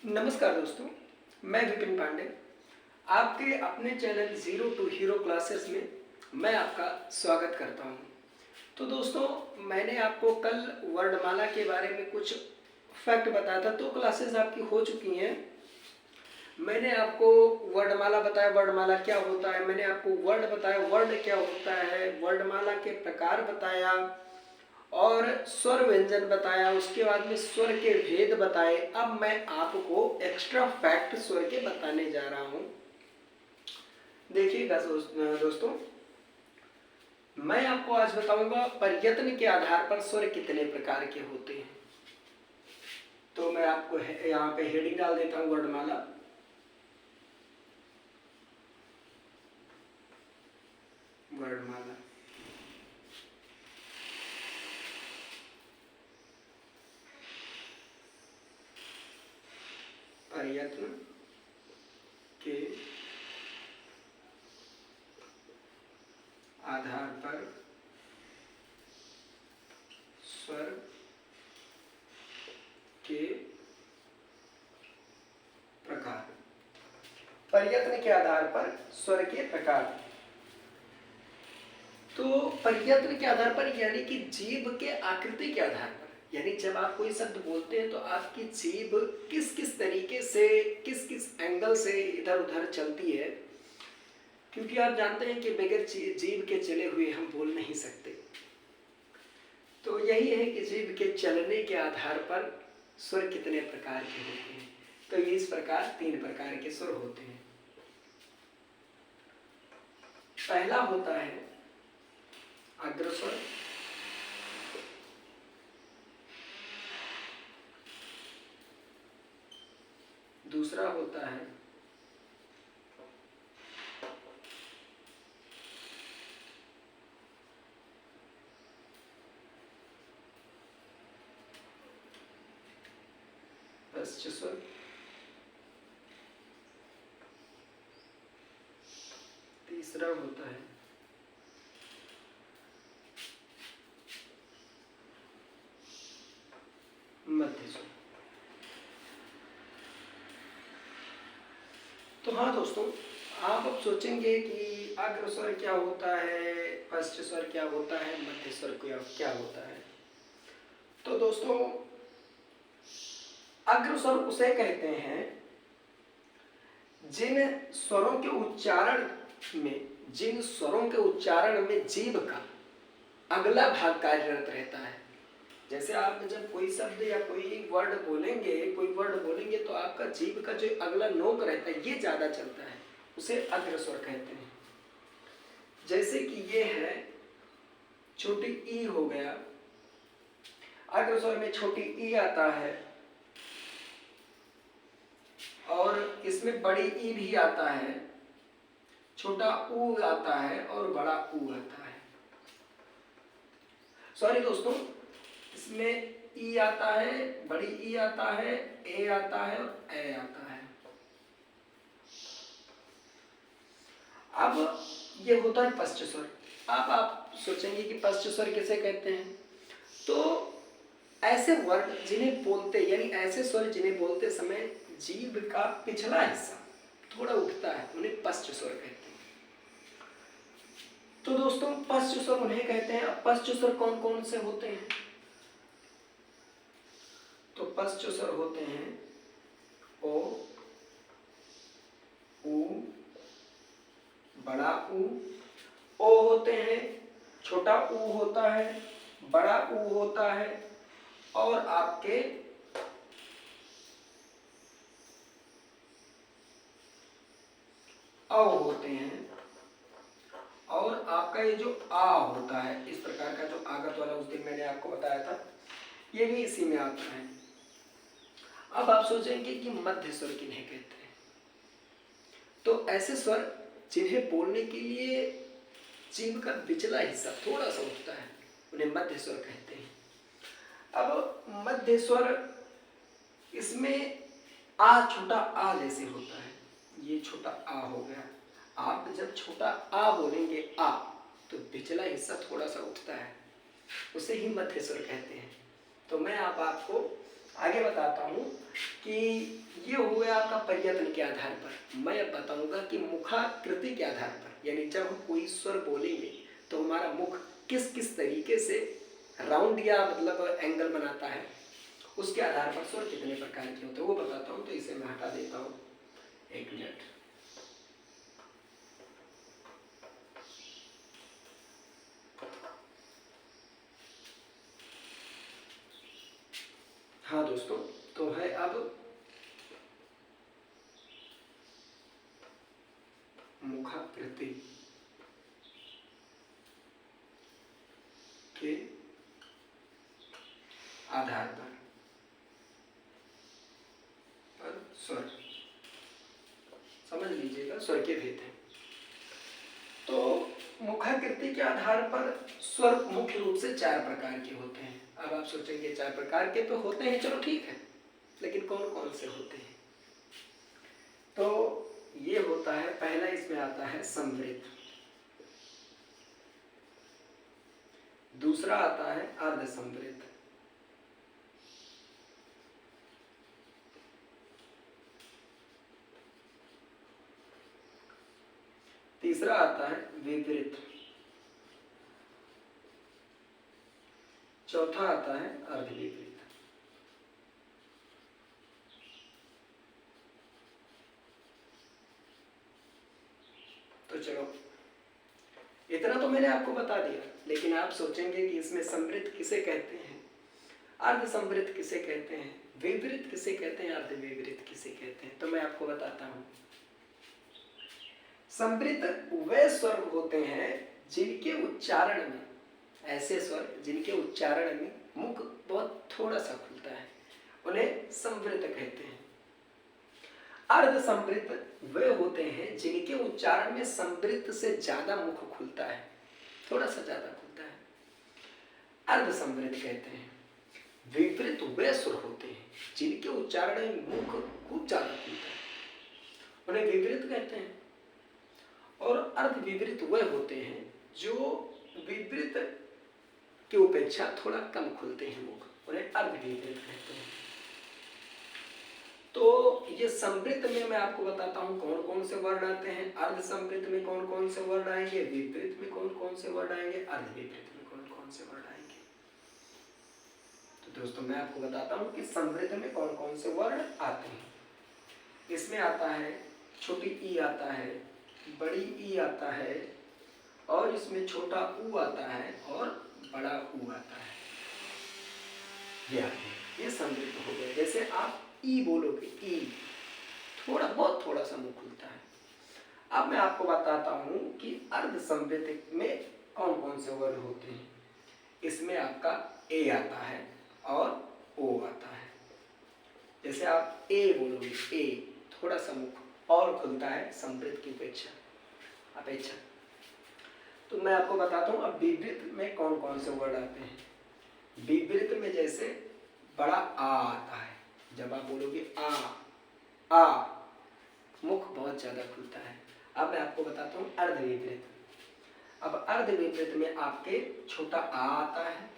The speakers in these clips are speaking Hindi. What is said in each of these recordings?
नमस्कार दोस्तों, मैं विपिन पांडे आपके अपने channel zero to hero classes में मैं आपका स्वागत करता हूं। तो दोस्तों, मैंने आपको कल वर्णमाला के बारे में कुछ फैक्ट बताया था। तो क्लासेस आपकी हो चुकी हैं। मैंने आपको वर्णमाला बताया, वर्णमाला क्या होता है। मैंने आपको वर्ण बताया, वर्ण क्या होता है। वर्णमाला के प्रकार बताया और स्वर व्यंजन बताया। उसके बाद में स्वर के भेद बताए। अब मैं आपको एक्स्ट्रा फैक्ट स्वर के बताने जा रहा हूं। देखिएगा दोस्तों, मैं आपको आज बताऊंगा प्रयत्न के आधार पर स्वर कितने प्रकार के होते हैं। तो मैं आपको यहाँ पे हेडिंग डाल देता हूं, वर्णमाला। वर्णमाला प्रयत्न के आधार पर स्वर के प्रकार। प्रयत्न के आधार पर स्वर के प्रकार। तो प्रयत्न के आधार पर यानी कि जीभ के आकृति के आधार पर, यानी जब आप कोई शब्द बोलते हैं तो आपकी जीभ किस किस तरीके से, किस किस एंगल से इधर उधर चलती है। क्योंकि आप जानते हैं कि बगैर जीभ के चले हुए हम बोल नहीं सकते। तो यही है कि जीभ के चलने के आधार पर स्वर कितने प्रकार के होते हैं। तो इस प्रकार 3 प्रकार के स्वर होते हैं। पहला होता है अग्रस्वर, दूसरा होता है पश्च स्वर, तीसरा होता है मध्य स्वर। तो हाँ दोस्तों, आप अब सोचेंगे कि अग्रस्वर क्या होता है, पश्च स्वर क्या होता है, मध्य स्वर क्या होता है। तो दोस्तों, अग्रस्वर उसे कहते हैं जिन स्वरों के उच्चारण में जीभ का अगला भाग कार्यरत रहता है। जैसे आप जब कोई शब्द या कोई वर्ड बोलेंगे तो आपका जीभ का जो अगला नोक रहता है ये ज्यादा चलता है, उसे अग्रस्वर कहते हैं। जैसे कि ये है छोटी ई हो गया, अग्रस्वर में छोटी ई आता है और इसमें बड़ी ई भी आता है, छोटा ऊ आता है और बड़ा ऊ आता है। सॉरी दोस्तों, इसमें ई आता है, बड़ी ई आता है, ए आता है और ए आता है। अब ये होता है पश्च स्वर। अब आप सोचेंगे कि पश्च स्वर किसे कहते हैं। तो ऐसे वर्ड जिन्हें बोलते, यानी ऐसे स्वर जिन्हें बोलते समय जीभ का पिछला हिस्सा थोड़ा उठता है, उन्हें पश्च स्वर कहते हैं। तो दोस्तों, पश्च स्वर उन्हें कहते हैं। अब पश्च स्वर कौन कौन से होते हैं। तो पश्च स्वर होते हैं ओ, ऊ, बड़ा ऊ। ओ होते हैं, छोटा ऊ होता है, बड़ा ऊ होता है और आपके औ होते हैं और आपका ये जो आ होता है, इस प्रकार का जो आगत वाला उस दिन मैंने आपको बताया था, ये भी इसी में आता है। अब आप सोचेंगे कि मध्य स्वर किन्हें कहते हैं। तो ऐसे स्वर जिन्हें बोलने के लिए जीभ का पिछला हिस्सा थोड़ा सा उठता है, उन्हें मध्य स्वर कहते हैं। अब मध्य स्वर, इसमें आ छोटा आ जैसे होता है, ये छोटा आ हो गया। आप जब छोटा आ बोलेंगे आ, तो पिछला हिस्सा थोड़ा सा उठता है, उसे ही मध्य स्वर कहते हैं। तो मैं आपको आगे बताता हूँ कि ये हो गया आपका पर्यतन के आधार पर। मैं अब बताऊंगा कि मुखाकृति के आधार पर, यानी जब हम कोई स्वर बोलेंगे तो हमारा मुख किस किस तरीके से राउंड या मतलब एंगल बनाता है, उसके आधार पर स्वर कितने प्रकार के होते हैं वो बताता हूँ। तो इसे मैं हटा देता हूँ, एक मिनट। हाँ दोस्तों, तो है अब मुखाकृति के आधार पर स्वर, समझ लीजिएगा स्वर के भेद हैं। तो मुखाकृति के आधार पर स्वर मुख्य रूप से 4 प्रकार के होते हैं। अब आप सोचेंगे 4 प्रकार के तो होते हैं, चलो ठीक है, लेकिन कौन कौन से होते हैं? तो ये होता है, पहला इसमें आता है संवृत, दूसरा आता है अर्धसंवृत, तीसरा आता है विवृत, चौथा आता है अर्धविवृत। तो चलो इतना तो मैंने आपको बता दिया, लेकिन आप सोचेंगे कि इसमें संवृत किसे कहते हैं, अर्धसंवृत किसे कहते हैं, विवृत किसे कहते हैं, अर्धविवृत किसे कहते हैं। तो मैं आपको बताता हूं। संवृत वे स्वर होते हैं जिनके उच्चारण में, ऐसे स्वर जिनके उच्चारण में मुख बहुत थोड़ा सा खुलता है, उन्हें संवृत कहते हैं। अर्धसंवृत वे होते हैं जिनके उच्चारण में संवृत से ज्यादा मुख खुलता है, थोड़ा सा ज्यादा खुलता है, अर्धसंवृत कहते हैं। विवृत वे स्वर होते हैं जिनके उच्चारण में मुख खूब ज्यादा खुलता है, उन्हें विवृत कहते हैं। और अर्धविवृत वे होते हैं जो विवृत की अपेक्षा थोड़ा कम खुलते हैं मुख, उन्हें अर्धविवृत कहते हैं। तो ये संवृत में मैं आपको बताता हूँ कौन कौन से वर्ण आते हैं, अर्धसंवृत में कौन कौन से वर्ण आएंगे, विवृत में कौन कौन से वर्ण आएंगे, अर्धविवृत में कौन कौन से वर्ण आएंगे। तो दोस्तों मैं आपको बताता हूँ कि संवृत में कौन कौन से वर्ण आते हैं। इसमें आता है छोटी ई आता है, बड़ी ई आता है, और इसमें छोटा ऊ आता है और बड़ा ऊ आता है। ये संवृत हो गए। जैसे आप ई बोलोगे, ई थोड़ा बहुत थोड़ा सा मुंह खुलता है। अब मैं आपको बताता हूं कि अर्धसंवृत में कौन कौन से वर्ण होते हैं। इसमें आपका ए आता है और ओ आता है। जैसे आप ए बोलोगे, ए थोड़ा सा मुख और खुलता है संवृत की अपेक्षा। तो मैं आपको बताता हूँ अब विवृत में कौन कौन से वर्ण आते हैं। विवृत में जैसे बड़ा आ आता है, जब आप बोलोगे आ, मुख बहुत ज्यादा खुलता है। अब मैं आपको बताता हूँ अर्धविवृत। अब अर्धविवृत में आपके छोटा आ आता है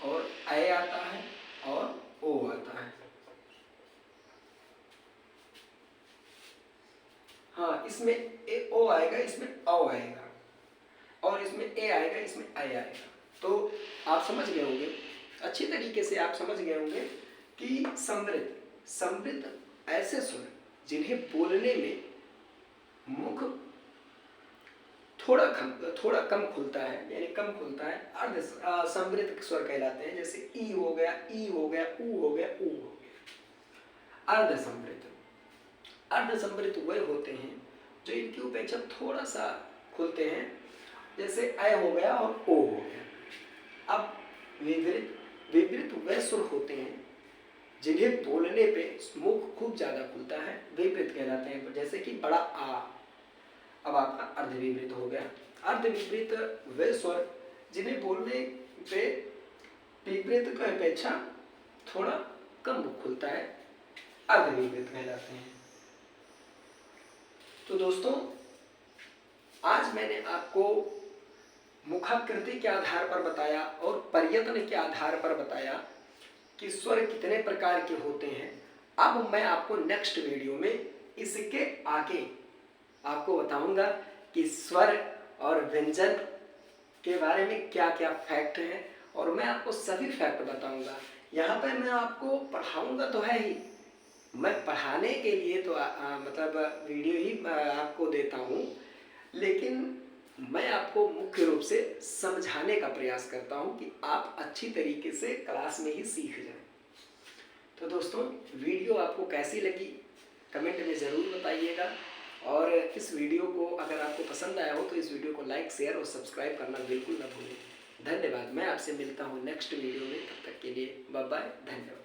और ए आता है और ओ आता है। हाँ, इसमें ए ओ आएगा, इसमें औ आएगा, और इसमें ए आएगा, इसमें आई आएगा। तो आप समझ गए होंगे, अच्छी तरीके से आप समझ गए होंगे कि संवृत ऐसे स्वर जिन्हें बोलने में मुख थोड़ा कम खुलता है, यानी कम खुलता है, अर्ध संवृत स्वर कहलाते हैं। जैसे ई हो गया, ऊ हो गया, ऊ हो गया। अर्धसंवृत वे होते हैं जो इनकी अपेक्षा थोड़ा सा खुलते हैं, जैसे अ हो गया और ओ हो गया। अब विवृत वे स्वर होते हैं जिन्हें बोलने पे मुख खूब ज्यादा खुलता है, विवृत कहलाते हैं। जैसे कि बड़ा आ, अब आपका अर्धविवृत हो गया। अर्धविवृत वे स्वर जिन्हें बोलने पे विवृत की अपेक्षा थोड़ा कम मुख खुलता है, अर्धविवृत कहलाते हैं। तो दोस्तों आज मैंने आपको मुखाकृति के आधार पर बताया और पर्यतन के आधार पर बताया कि स्वर कितने प्रकार के होते हैं। अब मैं आपको नेक्स्ट वीडियो में इसके आगे आपको बताऊंगा कि स्वर और व्यंजन के बारे में क्या क्या फैक्ट हैं, और मैं आपको सभी फैक्ट बताऊंगा। यहाँ पर मैं आपको पढ़ाऊंगा तो है ही, मैं पढ़ाने के लिए तो मतलब वीडियो ही आपको देता हूँ, लेकिन मैं आपको मुख्य रूप से समझाने का प्रयास करता हूँ कि आप अच्छी तरीके से क्लास में ही सीख जाएं। तो दोस्तों, वीडियो आपको कैसी लगी कमेंट में ज़रूर बताइएगा, और इस वीडियो को अगर आपको पसंद आया हो तो इस वीडियो को लाइक, शेयर और सब्सक्राइब करना बिल्कुल ना भूलें। धन्यवाद। मैं आपसे मिलता हूँ नेक्स्ट वीडियो में, तब तक के लिए बाय बाय, धन्यवाद।